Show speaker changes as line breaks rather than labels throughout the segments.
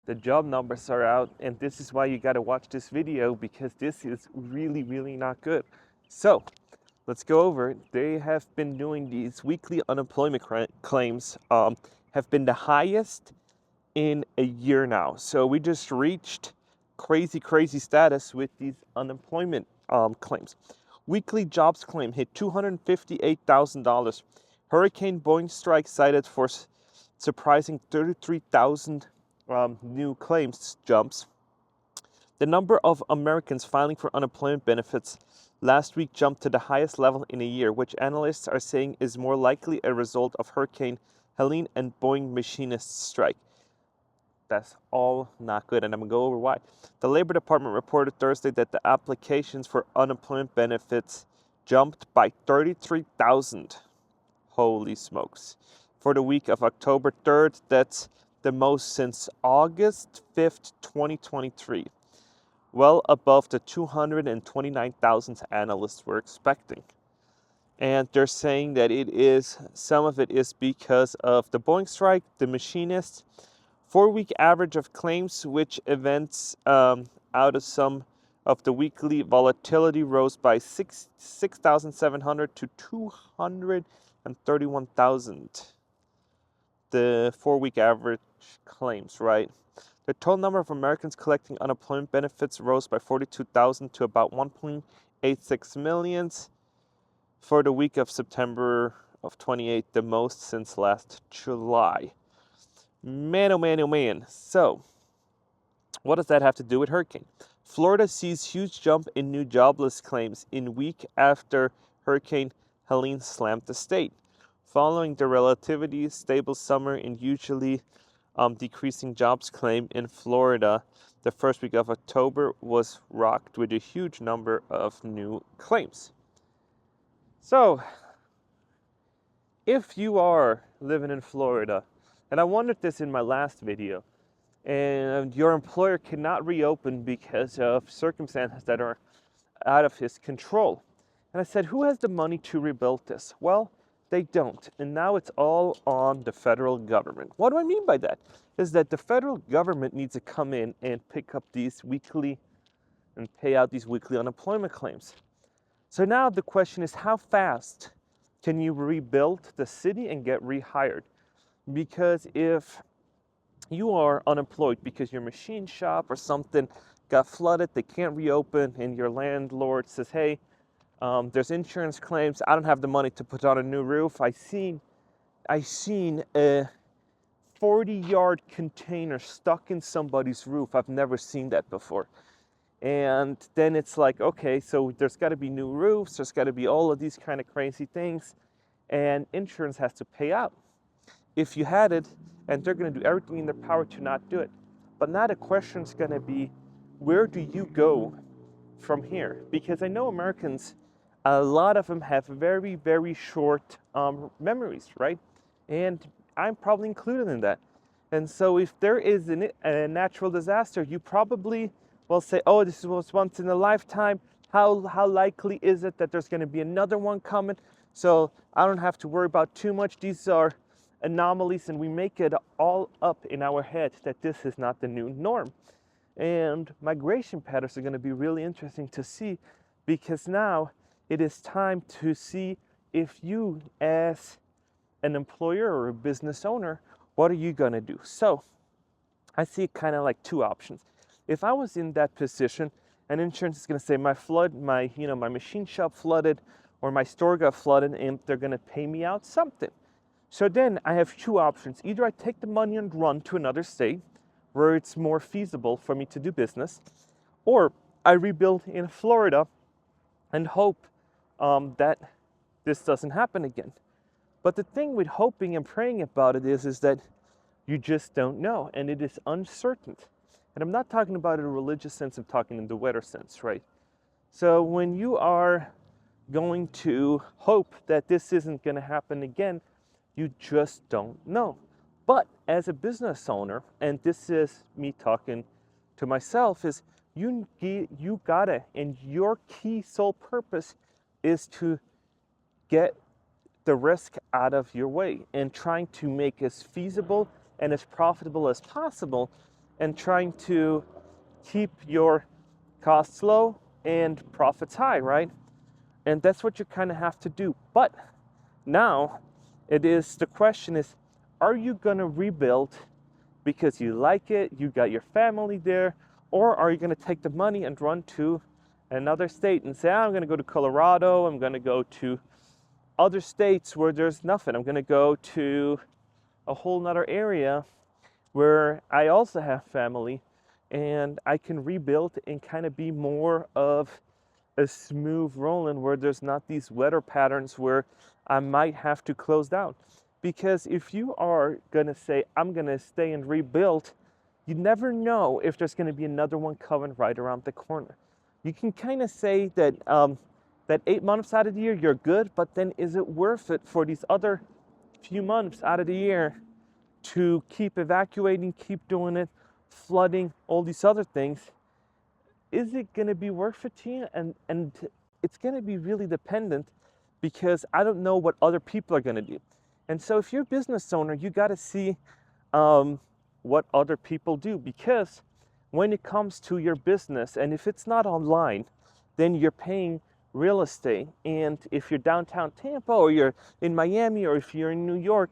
The job numbers are out, and this is why you got to watch this video, because this is really, really not good. So let's go over it. They have been doing these weekly unemployment claims, have been the highest in a year now. So we just reached crazy status with these unemployment claims. Weekly jobs claim hit $258,000. Hurricane Boeing strike cited for surprising 33,000 new claims jumps. The number of Americans filing for unemployment benefits last week jumped to the highest level in a year, which analysts are saying is more likely a result of Hurricane Helene and Boeing machinists strike. That's all not good, and I'm going to go over why. The Labor Department reported Thursday that the applications for unemployment benefits jumped by 33,000. Holy smokes. For the week of October 3rd, that's the most since August 5th, 2023. Well above the 229,000 analysts were expecting. And they're saying that some of it is because of the Boeing strike, the machinists. 4-week average of claims, which events out of some of the weekly volatility, rose by 6,700 to 231,000. The 4-week average claims, right? The total number of Americans collecting unemployment benefits rose by 42,000 to about 1.86 million for the week of September of 28, the most since last July. Man, oh man, oh man. So, what does that have to do with hurricane? Florida sees huge jump in new jobless claims in week after Hurricane Helene slammed the state. Following the relatively stable summer and usually decreasing jobs claim in Florida, the first week of October was rocked with a huge number of new claims. So, if you are living in Florida, and I wondered this in my last video, and your employer cannot reopen because of circumstances that are out of his control. And I said, who has the money to rebuild this? Well, they don't. And now it's all on the federal government. What do I mean by that? Is that the federal government needs to come in and pick up these weekly and pay out these weekly unemployment claims. So now the question is, how fast can you rebuild the city and get rehired? Because if you are unemployed because your machine shop or something got flooded, they can't reopen, and your landlord says, hey, there's insurance claims, I don't have the money to put on a new roof. I seen a 40-yard container stuck in somebody's roof. I've never seen that before. And then it's like, okay, so there's got to be new roofs, there's got to be all of these kind of crazy things, and insurance has to pay out if you had it, and they're going to do everything in their power to not do it. But now the question is going to be, where do you go from here? Because I know Americans, a lot of them have very short memories, right? And I'm probably included in that. And so if there is a natural disaster, you probably will say, oh, this was once in a lifetime. How likely is it that there's going to be another one coming? So I don't have to worry about too much. These are anomalies, and we make it all up in our head that this is not the new norm. And migration patterns are going to be really interesting to see, because now it is time to see if you, as an employer or a business owner, what are you going to do? So I see kind of like two options. If I was in that position, and insurance is going to say my machine shop flooded, or my store got flooded, and they're going to pay me out something. So then I have two options. Either I take the money and run to another state where it's more feasible for me to do business, or I rebuild in Florida and hope that this doesn't happen again. But the thing with hoping and praying about it is that you just don't know, and it is uncertain. And I'm not talking about in a religious sense, I'm talking in the weather sense, right? So when you are going to hope that this isn't going to happen again, you just don't know. But as a business owner, and this is me talking to myself, is you gotta, and your key sole purpose is to get the risk out of your way and trying to make as feasible and as profitable as possible and trying to keep your costs low and profits high, right? And that's what you kind of have to do. But now the question is, are you going to rebuild because you like it, you got your family there, or are you going to take the money and run to another state and say, I'm going to go to Colorado, I'm going to go to other states where there's nothing, I'm going to go to a whole nother area where I also have family and I can rebuild and kind of be more of a smooth rolling where there's not these weather patterns where I might have to close down. Because if you are gonna say, I'm gonna stay and rebuild, you never know if there's gonna be another one coming right around the corner. You can kind of say that that 8 months out of the year you're good, but then is it worth it for these other few months out of the year to keep evacuating, keep doing it, flooding, all these other things? Is it going to be worth it to you? And it's going to be really dependent, because I don't know what other people are going to do. And so if you're a business owner, you got to see what other people do, because when it comes to your business, and if it's not online, then you're paying real estate. And if you're downtown Tampa, or you're in Miami, or if you're in New York,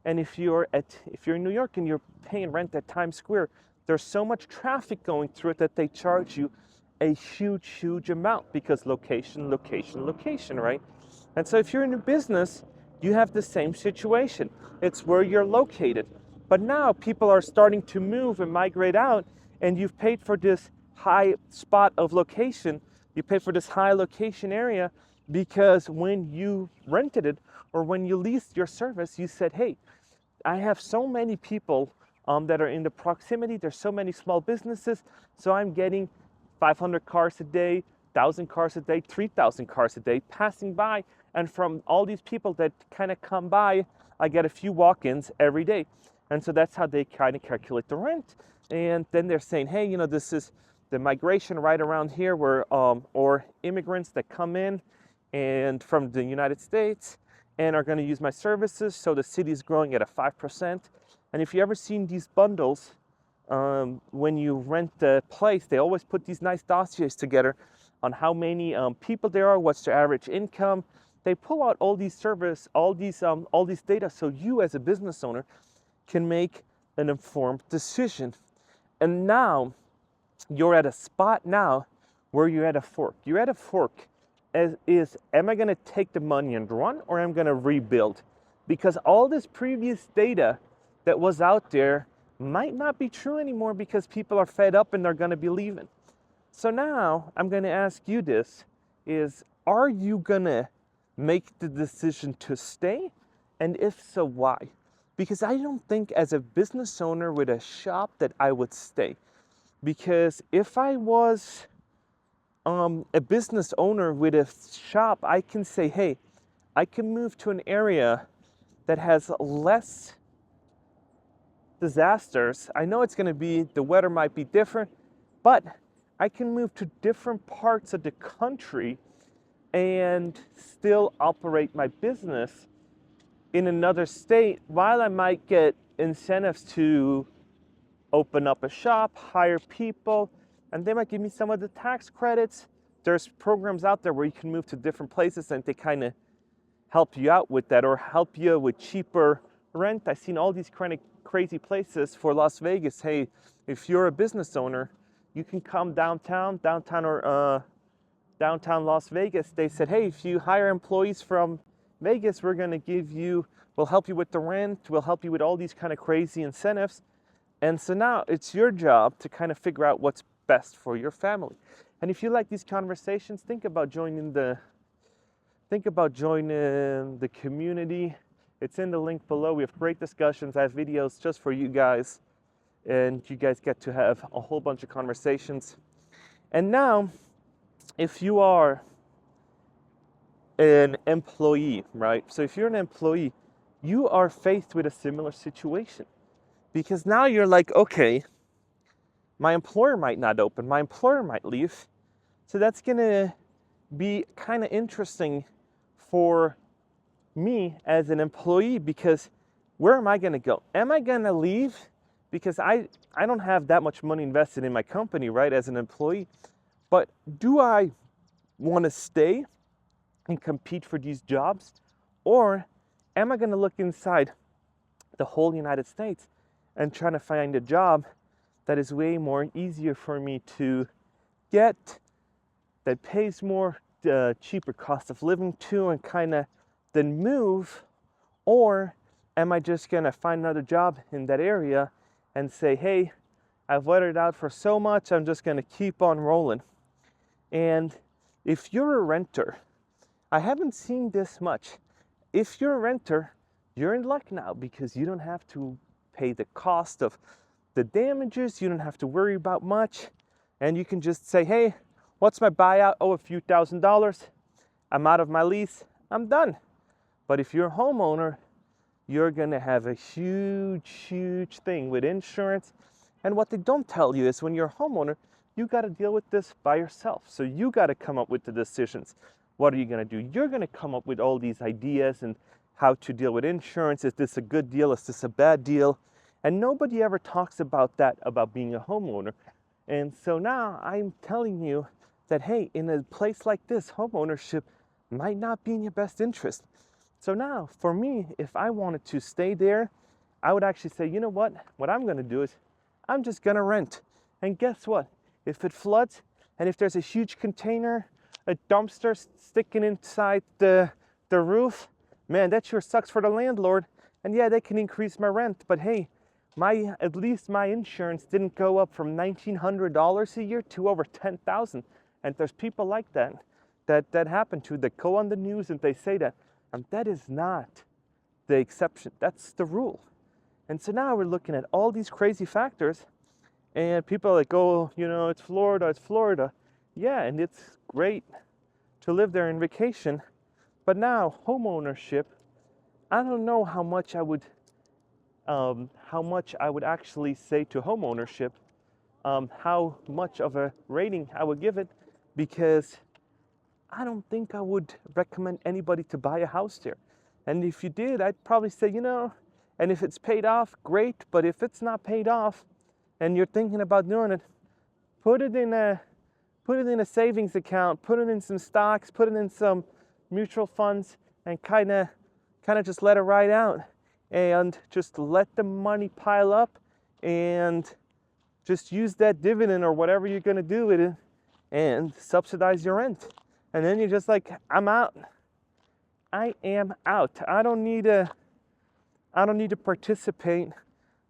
and if you're in New York and you're paying rent at Times Square, there's so much traffic going through it that they charge you a huge amount, because location, right? And so if you're in a business, you have the same situation. It's where you're located. But now people are starting to move and migrate out, and you've paid for this high spot of location. You pay for this high location area because when you rented it or when you leased your service, you said, hey, I have so many people that are in the proximity. There's so many small businesses. So I'm getting 500 cars a day, 1,000 cars a day, 3,000 cars a day passing by. And from all these people that kind of come by, I get a few walk-ins every day. And so that's how they kind of calculate the rent. And then they're saying, hey, you know, this is the migration right around here where, or immigrants that come in and from the United States and are going to use my services. So the city is growing at a 5%. And if you ever seen these bundles, when you rent the place, they always put these nice dossiers together on how many people there are, what's their average income. They pull out all these all these data, so you as a business owner can make an informed decision. And now you're at a spot now where you're at a fork. You're at a fork am I going to take the money and run, or am I going to rebuild? Because all this previous data that was out there might not be true anymore, because people are fed up and they're going to be leaving. So now I'm going to ask you this, are you going to make the decision to stay? And if so, why? Because I don't think as a business owner with a shop that I would stay. Because if I was a business owner with a shop, I can say, hey, I can move to an area that has less disasters. I know it's going to be, the weather might be different, but I can move to different parts of the country and still operate my business in another state, while I might get incentives to open up a shop, hire people, and they might give me some of the tax credits. There's programs out there where you can move to different places and they kind of help you out with that, or help you with cheaper rent. I've seen all these kind of crazy places for Las Vegas. Hey, if you're a business owner, you can come downtown Las Vegas. They said, hey, if you hire employees from Vegas, we'll help you with the rent, we'll help you with all these kind of crazy incentives. And so now it's your job to kind of figure out what's best for your family. And if you like these conversations, think about joining the community. It's in the link below. We have great discussions. I have videos just for you guys, and you guys get to have a whole bunch of conversations. And now, if you are an employee, right? So if you're an employee, you are faced with a similar situation, because now you're like, okay, my employer might not open, my employer might leave. So that's gonna be kind of interesting for me as an employee, because where am I gonna go? Am I gonna leave because I don't have that much money invested in my company, right, as an employee. But do I want to stay and compete for these jobs? Or am I going to look inside the whole United States and trying to find a job that is way more easier for me to get, that pays more, cheaper cost of living too, and kind of then move? Or am I just going to find another job in that area and say, hey, I've waited out for so much, I'm just going to keep on rolling? And if you're a renter, I haven't seen this much. If you're a renter, you're in luck now, because you don't have to pay the cost of the damages. You don't have to worry about much. And you can just say, hey, what's my buyout? Oh, a few $1,000s. I'm out of my lease. I'm done. But if you're a homeowner, you're going to have a huge thing with insurance. And what they don't tell you is when you're a homeowner, you got to deal with this by yourself. So you got to come up with the decisions. What are you going to do? You're going to come up with all these ideas and how to deal with insurance. Is this a good deal? Is this a bad deal? And nobody ever talks about that, about being a homeowner. And so now I'm telling you that, hey, in a place like this, homeownership might not be in your best interest. So now, for me, if I wanted to stay there, I would actually say, you know what? What I'm going to do is I'm just going to rent. And guess what? If it floods, and if there's a huge container, a dumpster sticking inside the roof, man, that sure sucks for the landlord. And yeah, they can increase my rent, but hey, at least my insurance didn't go up from $1,900 a year to over $10,000. And there's people like that happen to, that go on the news and they say that. And that is not the exception. That's the rule. And so now we're looking at all these crazy factors, and people are like, oh, you know, it's Florida, it's Florida. Yeah, and it's great to live there in vacation. But now, home ownership, I don't know how much I would actually say to home ownership, how much of a rating I would give it, because I don't think I would recommend anybody to buy a house there. And if you did, I'd probably say, you know, and if it's paid off, great. But if it's not paid off and you're thinking about doing it, put it in a savings account, put it in some stocks, put it in some mutual funds, and kind of just let it ride out, and just let the money pile up, and just use that dividend or whatever you're going to do with it and subsidize your rent. And then you're just like, I'm out. I am out. I don't need to participate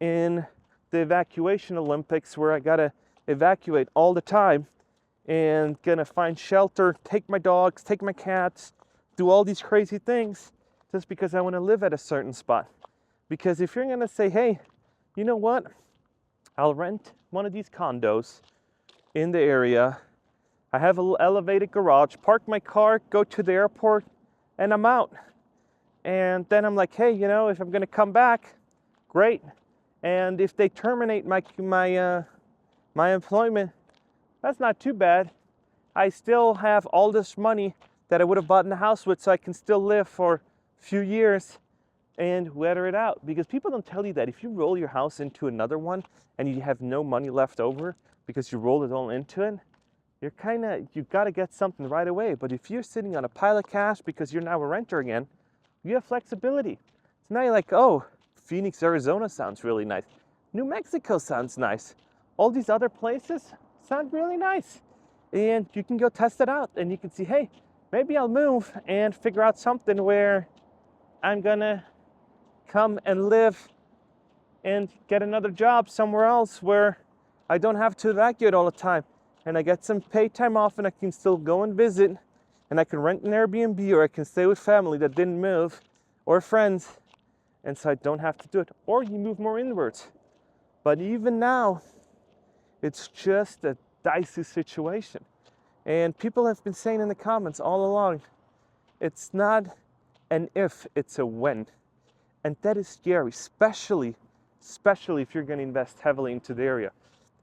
in the evacuation Olympics where I gotta evacuate all the time and gonna find shelter, take my dogs, take my cats, do all these crazy things just because I want to live at a certain spot. Because if you're gonna say, hey, you know what, I'll rent one of these condos in the area, I have an elevated garage, park my car, go to the airport, and I'm out. And then I'm like, hey, you know, if I'm gonna come back, great. And if they terminate my employment, that's not too bad. I still have all this money that I would have bought in the house with, so I can still live for a few years and weather it out. Because people don't tell you that if you roll your house into another one and you have no money left over because you rolled it all into it, you've got to get something right away. But if you're sitting on a pile of cash because you're now a renter again, you have flexibility. So now you're like, oh, Phoenix, Arizona sounds really nice. New Mexico sounds nice. All these other places sound really nice. And you can go test it out and you can see, hey, maybe I'll move and figure out something where I'm gonna come and live and get another job somewhere else where I don't have to evacuate all the time. And I get some paid time off and I can still go and visit, and I can rent an Airbnb, or I can stay with family that didn't move, or friends, and so I don't have to do it. Or you move more inwards. But even now, it's just a dicey situation. And people have been saying in the comments all along, it's not an if, it's a when. And that is scary, especially if you're going to invest heavily into the area.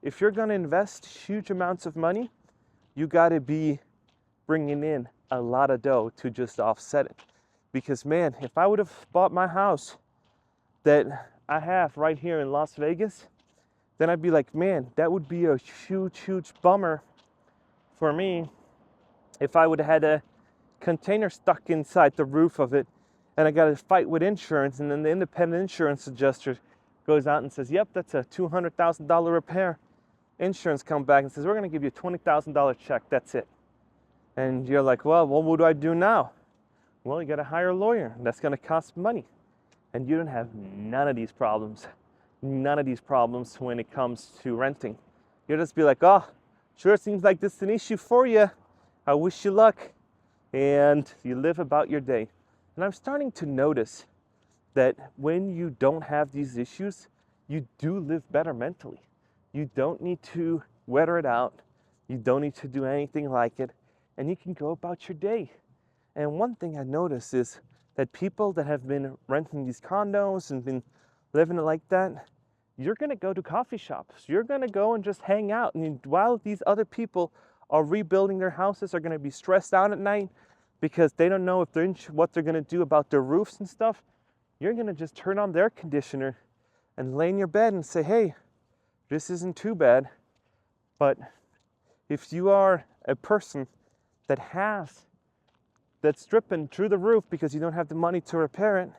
If you're going to invest huge amounts of money, you got to be bringing in a lot of dough to just offset it. Because man, if I would have bought my house that I have right here in Las Vegas, then I'd be like, man, that would be a huge bummer for me if I would have had a container stuck inside the roof of it and I got to fight with insurance, and then the independent insurance adjuster goes out and says, yep, that's a $200,000 repair. Insurance comes back and says, we're going to give you a $20,000 check, that's it. And you're like, well, what do I do now? Well, you got to hire a lawyer, and that's going to cost money. And you don't have none of these problems when it comes to renting. You'll just be like, oh, sure seems like this is an issue for you. I wish you luck. And you live about your day. And I'm starting to notice that when you don't have these issues, you do live better mentally. You don't need to weather it out. You don't need to do anything like it. And you can go about your day. And one thing I notice is that people that have been renting these condos and been living it like that, you're going to go to coffee shops. You're going to go and just hang out. And while these other people are rebuilding their houses, are going to be stressed out at night because they don't know what they're going to do about their roofs and stuff, you're going to just turn on the air conditioner and lay in your bed and say, hey, this isn't too bad. But if you are a person that's dripping through the roof because you don't have the money to repair it,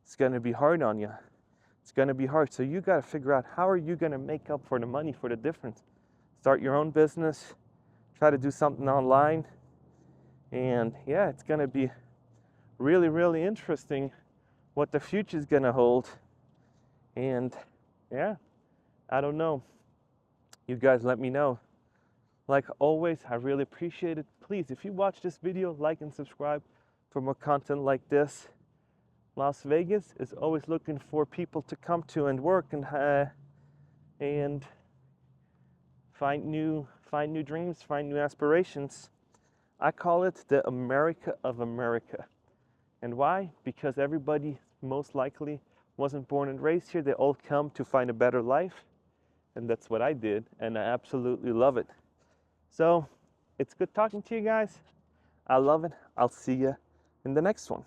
it's going to be hard on you. It's going to be hard. So you got to figure out, how are you going to make up for the money for the difference? Start your own business, try to do something online. And yeah, it's going to be really interesting what the future is going to hold. And yeah, I don't know. You guys let me know. Like always, I really appreciate it. Please, if you watch this video, like and subscribe for more content like this. Las Vegas is always looking for people to come to and work and find new dreams, find new aspirations. I call it the America of America. And why? Because everybody most likely wasn't born and raised here. They all come to find a better life. And that's what I did, and I absolutely love it. So it's good talking to you guys. I love it. I'll see you in the next one.